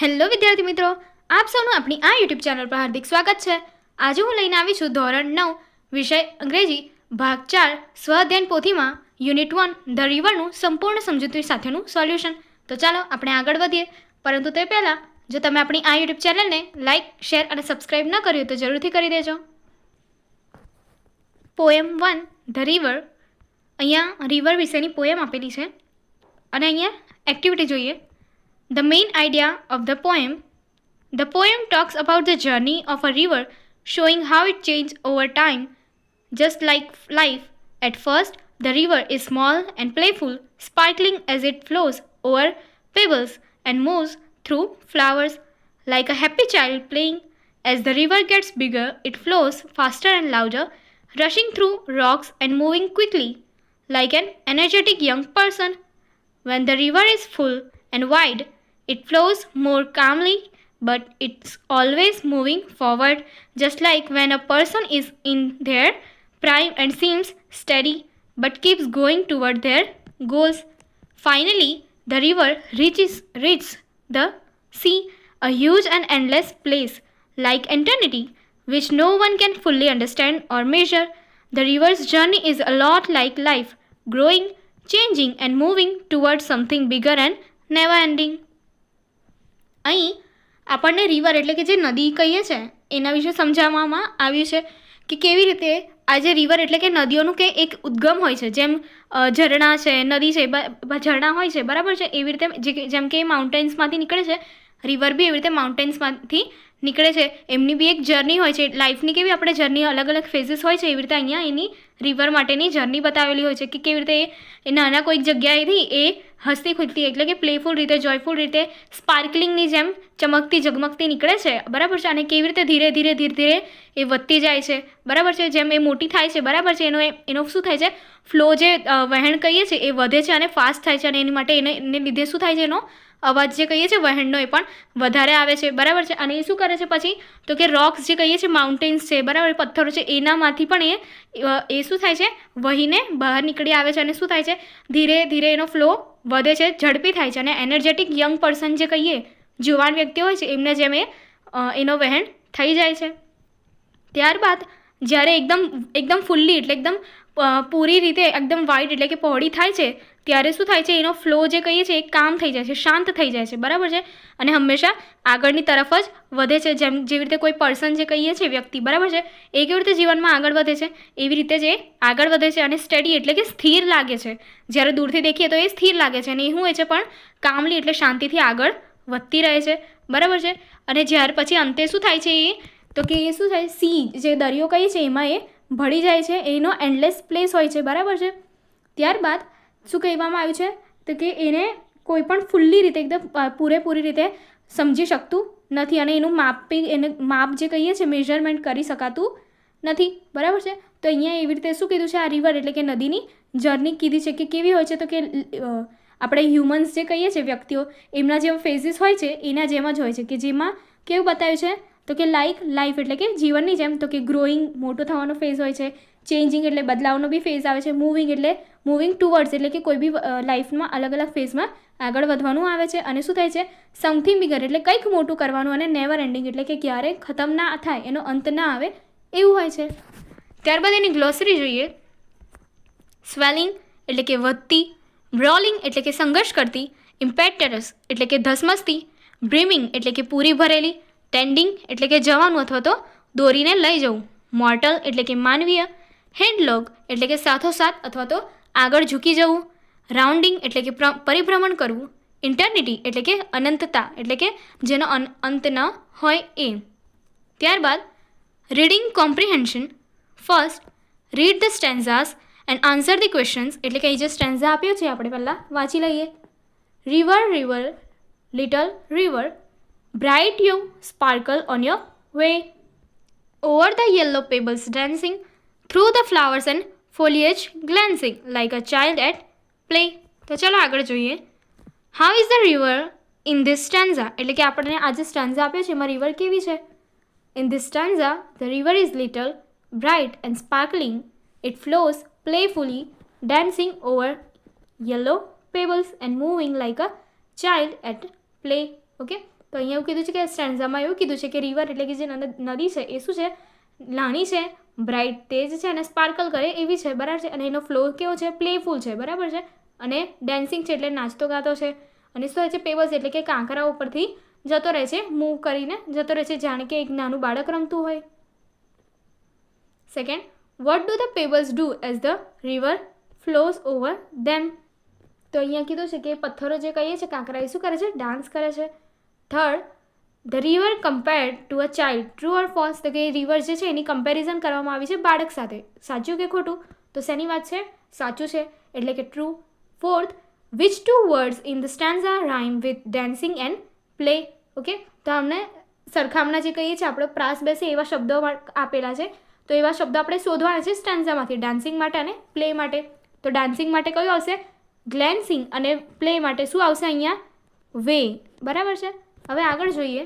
Hello વિદ્યાર્થી મિત્રો, આપ સૌનું આપણી આ યુટ્યુબ ચેનલ પર હાર્દિક સ્વાગત છે. આજે હું લઈને આવી છું ધોરણ 9 વિષય અંગ્રેજી ભાગ 4 સ્વઅધ્યયન પોથીમાં યુનિટ 1 ધ રિવરનું સંપૂર્ણ સમજૂતી સાથેનું સોલ્યુશન. તો ચાલો આપણે આગળ વધીએ, પરંતુ તે પહેલાં જો તમે આપણી આ યુટ્યુબ ચેનલને લાઇક, શેર અને સબસ્ક્રાઈબ ન કર્યું તો જરૂરથી કરી દેજો. Poem 1 the river. અહીંયા રિવર વિશેની પોએમ આપેલી છે અને અહીંયા એક્ટિવિટી જોઈએ. The main idea of the poem talks about the journey of a river, showing how it changes over time. Just like life, at first the river is small and playful, sparkling as it flows over pebbles and moves through flowers like a happy child playing. As the river gets bigger, it flows faster and louder, rushing through rocks and moving quickly like an energetic young person. When the river is full and wide, it flows more calmly, but it's always moving forward, just like when a person is in their prime and seems steady but keeps going toward their goals. Finally, the river reaches the sea, a huge and endless place like eternity, which no one can fully understand or measure. The river's journey is a lot like life, growing, changing, and moving towards something bigger and never ending. અહીં આપણને river એટલે કે જે નદી કહીએ છીએ એના વિશે સમજાવવામાં આવ્યું છે કે કેવી રીતે આ જે રિવર એટલે કે નદીઓનું કે એક ઉદ્ગમ હોય છે, જેમ ઝરણા છે, નદી છે, ઝરણા હોય છે, બરાબર છે, એવી રીતે જેમ કે માઉન્ટેન્સમાંથી નીકળે છે, રિવર બી એવી રીતે માઉન્ટેન્સમાંથી નીકળે છે. એમની બી એક જર્ની હોય છે. લાઈફની કેવી આપણે જર્ની અલગ અલગ ફેઝિસ હોય છે, એવી રીતે અહીંયા એની રિવર માટેની જર્ની બતાવેલી હોય છે કે કેવી રીતે એ નાના કોઈક જગ્યાએથી એ હસતી ખુદતી એટલે કે પ્લેફુલ રીતે, જોયફુલ રીતે, સ્પાર્કલિંગની જેમ ચમકતી ઝગમગતી નીકળે છે, બરાબર છે, અને કેવી રીતે ધીરે ધીરે ધીરે ધીરે એ વધતી જાય છે, બરાબર છે, જેમ એ મોટી થાય છે, બરાબર છે, એનો શું થાય છે, ફ્લો જે વહેણ કહીએ છીએ એ વધે છે અને ફાસ્ટ થાય છે, અને એની માટે એને લીધે શું થાય છે, એનો અવાજ જે કહીએ છીએ વહેણનો એ પણ વધારે આવે છે, બરાબર છે. અને એ શું કરે છે પછી તો કે રોક્સ જે કહીએ છીએ, માઉન્ટેન્સ છે, બરાબર, પથ્થરો છે, એનામાંથી પણ એ શું થાય છે, વહીને બહાર નીકળી આવે છે અને શું થાય છે, ધીરે ધીરે એનો ફ્લો વધે છે, ઝડપી થાય છે, અને એનર્જેટિક યંગ પર્સન જે કહીએ, જુવાન વ્યક્તિ હોય છે, એમને જેમ એનો વહેણ થઈ જાય છે. ત્યારબાદ જ્યારે એકદમ ફૂલ્લી એટલે એકદમ પૂરી રીતે એકદમ વાઇડ એટલે કે પહોળી થાય છે, ત્યારે શું થાય છે, એનો ફ્લો જે કહીએ છીએ એ કામ થઈ જાય છે, શાંત થઈ જાય છે, બરાબર છે, અને હંમેશા આગળની તરફ જ વધે છે. જેવી રીતે કોઈ પર્સન જે કહીએ છીએ, વ્યક્તિ, બરાબર છે, એ કેવી રીતે જીવનમાં આગળ વધે છે, એવી રીતે જે આગળ વધે છે અને સ્ટડી એટલે કે સ્થિર લાગે છે. જ્યારે દૂરથી દેખીએ તો એ સ્થિર લાગે છે અને એ શું હોય છે, પણ કામલી એટલે શાંતિથી આગળ વધતી રહે છે, બરાબર છે. અને જ્યાર પછી અંતે શું થાય છે, તો કે એ શું થાય, સી જે દરિયો કહીએ છીએ એમાં એ ભળી જાય છે, એનો એન્ડલેસ પ્લેસ હોય છે, બરાબર છે. ત્યારબાદ શું કહેવામાં આવ્યું છે તો કે એને કોઈ પણ ફૂલ્લી રીતે એકદમ પૂરેપૂરી રીતે સમજી શકતું નથી અને એનું માપ જે કહીએ છીએ મેઝરમેન્ટ કરી શકાતું નથી, બરાબર છે. તો અહીંયા એવી રીતે શું કીધું છે, આ રિવર એટલે કે નદીની જર્ની કીધી છે કે કેવી હોય છે, તો કે આપણે હ્યુમન્સ જે કહીએ છીએ, વ્યક્તિઓ, એમના જેવા ફેઝિસ હોય છે એના જેમ જ હોય છે, કે જેમાં કેવું બતાવ્યું છે તો કે લાઈફ એટલે કે જીવનની જેમ, તો કે ગ્રોઈંગ મોટો થવાનો ફેઝ હોય છે, ચેન્જિંગ એટલે બદલાવનો બી ફેઝ આવે છે, મૂવિંગ એટલે મૂવિંગ ટુવર્ડ્સ એટલે કે કોઈ બી લાઈફમાં અલગ અલગ ફેઝમાં આગળ વધવાનું આવે છે, અને શું થાય છે, સમથિંગ બિગર એટલે કંઈક મોટું કરવાનું, અને નેવર એન્ડિંગ એટલે કે ક્યારે ખતમ ના થાય, એનો અંત ના આવે એવું હોય છે. ત્યારબાદ એની ગ્લોસરી જોઈએ. સ્વેલિંગ એટલે કે વધતી, બ્રોલિંગ એટલે કે સંઘર્ષ કરતી, ઇમ્પેટરસ એટલે કે ધસમસતી, બ્રીમિંગ એટલે કે પૂરી ભરેલી, ટેન્ડિંગ એટલે કે જવાનું અથવા તો દોરીને લઈ જવું, મોર્ટલ એટલે કે માનવીય, હેન્ડલોગ એટલે કે સાથોસાથ અથવા તો આગળ ઝૂકી જવું, રાઉન્ડિંગ એટલે કે પરિભ્રમણ કરવું, ઇટર્નિટી એટલે કે અનંતતા એટલે કે જેનો અંત ન હોય એ. ત્યારબાદ reading comprehension. First read the stanzas and answer the questions એટલે કે એ જે સ્ટેન્ઝા આપ્યો છે આપણે પહેલાં વાંચી લઈએ. River river little river, bright you sparkle on your way, over the yellow pebbles dancing, through the flowers and foliage glancing like a child at play. તો ચાલો આગળ જોઈએ. How is the river in this stanza એટલે કે આપણને આ જે stanza આપ્યો છે એમાં રિવર કેવી છે. In this stanza the river is little, bright and sparkling. It flows playfully, dancing over yellow pebbles and moving like a child at play. Okay, તો અહીંયા એવું કીધું છે કે સ્ટેન્ઝામાં એવું કીધું છે કે રિવર એટલે કે જે નદી છે એ શું છે, નાની છે, બ્રાઇટ તેજ છે અને સ્પાર્કલ કરે એવી છે, બરાબર છે. અને એનો ફ્લો કેવો છે, પ્લેફુલ છે, બરાબર છે. અને ડેન્સિંગ છે એટલે નાચતો ગાતો છે. અને શું હોય છે, પેબલ્સ એટલે કે કાંકરા ઉપરથી જતો રહે છે, મૂવ કરીને જતો રહે છે, જાણે કે એક નાનું બાળક રમતું હોય. Second, what do the pebbles do as the river flows over them. તો અહીંયા કીધું છે કે પથ્થરો જે કહીએ છીએ કાંકરા એ શું કરે છે, ડાન્સ કરે છે. Third, the river compared to a child, true or false. તો કે રિવર જે છે એની કમ્પેરિઝન કરવામાં આવી છે બાળક સાથે, સાચું કે ખોટું. તો શેની વાત છે, સાચું છે એટલે કે true. Fourth, which two words in the stanza rhyme with dancing and play. Okay, તો અમને સરખામણા જે કહીએ છીએ આપણે પ્રાસ બેસે એવા શબ્દો આપેલા છે, તો એવા શબ્દો આપણે શોધવાના છે સ્ટેન્ઝામાંથી, ડાન્સિંગ માટે અને પ્લે માટે. તો ડાન્સિંગ માટે કયું આવશે, ગ્લેન્સિંગ, અને પ્લે માટે શું આવશે અહીંયા, વે, બરાબર છે. હવે આગળ જોઈએ.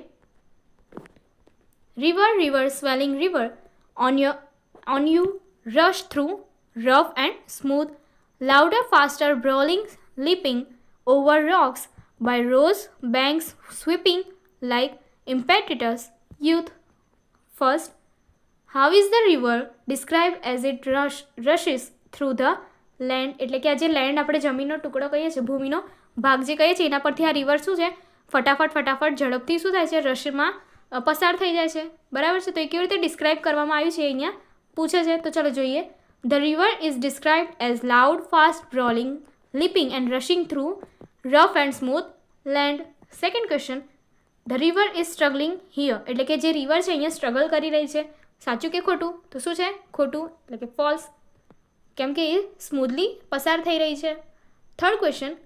River river swelling river on you rush through rough and smooth, louder faster brawling leaping over rocks by rose banks sweeping like impetuous youth. First, how is the river described as it rushes through the land. એટલે કે આ જે land આપણે જમીનનો ટુકડો કહીએ છીએ, ભૂમિનો ભાગ જે કહીએ છીએ એના પરથી આ રિવર શું છે, ફટાફટ ઝડપથી શું થાય છે, રશમાં પસાર થઈ જાય છે, બરાબર છે. તો એ કેવી રીતે ડિસ્ક્રાઇબ કરવામાં આવ્યું છે અહીંયા પૂછે છે. તો ચાલો જોઈએ. The river is described as loud fast rolling leaping and rushing through rough and smooth land. Second question, the river is struggling here. એટલે કે જે રિવર છે અહીંયા સ્ટ્રગલ કરી રહી છે, સાચું કે ખોટું. તો શું છે, ખોટું એટલે કે ફોલ્સ, કેમ કે એ સ્મૂથલી પસાર થઈ રહી છે. Third question,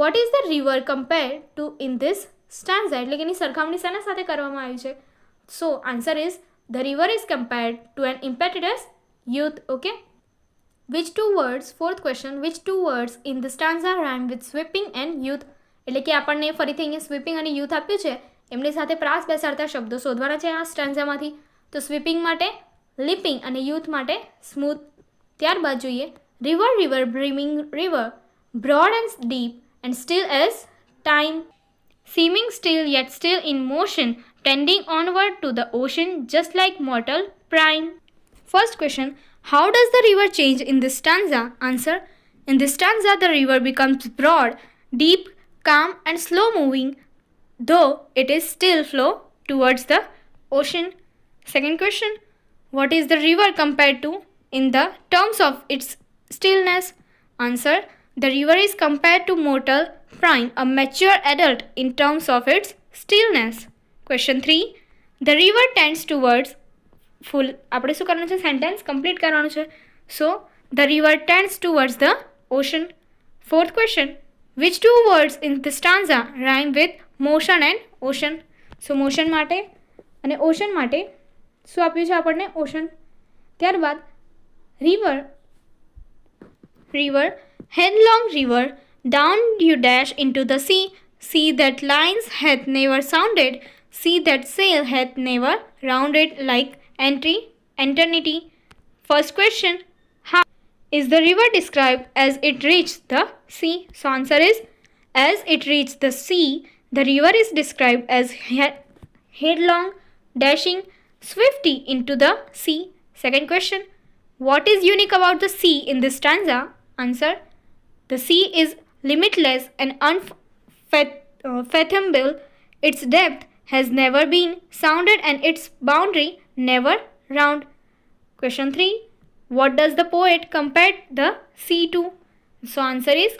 what is the river compare to in this stanza. એટલે કે એની સરખામણી શાના સાથે કરવામાં આવી છે. So answer is the river is compared to an impetuous youth. Okay, which two words, fourth question, which two words in the stanza rhyme with sweeping and youth. એટલે કે આપણને ફરીથી અહીંયા સ્વીપિંગ અને યુથ આપ્યું છે, એમની સાથે પ્રાસ બેસાડતા શબ્દો શોધવાના છે આ સ્ટેન્ઝામાંથી. તો સ્વીપિંગ માટે લીપિંગ અને યુથ માટે સ્મૂથ. ત્યારબાદ જોઈએ. River river brimming river broad and deep and still as time, seeming still yet still in motion, tending onward to the ocean just like mortal prime. First question, how does the river change in this stanza? Answer, in this stanza the river becomes broad, deep, calm and slow moving, though it is still flow towards the ocean. Second question, what is the river compared to in the terms of its stillness? Answer, the river is compared to mortal prime, a mature adult in terms of its stillness. Question 3, the river tends towards full. આપણે શું કરવાનું છે, sentence complete કરવાનું છે. So the river tends towards the ocean. Fourth question, which two words in the stanza rhyme with motion and ocean. So motion માટે અને ocean માટે શું આપ્યું છે આપણને, ઓશન. ત્યારબાદ river headlong river down you dash into the sea that lines hath never sounded, sea that sail hath never rounded like eternity. First question, how is the river described as it reached the sea? So answer is, as it reached the sea, the river is described as headlong, dashing swiftly into the sea. Second question, what is unique about the sea in this stanza? Answer, the sea is limitless and unfathomable. Its depth has never been sounded and its boundary never round. Question 3, what does the poet compare the sea to? So answer is,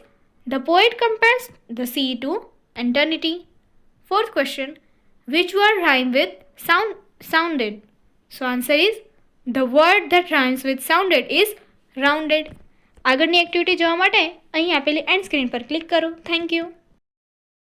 the poet compares the sea to eternity. Fourth question, which word rhyme with sounded? So answer is, the word that rhymes with sounded is rounded. આગળની activity જોવા માટે અહીં આપેલી and screen પર click કરો. Thank you.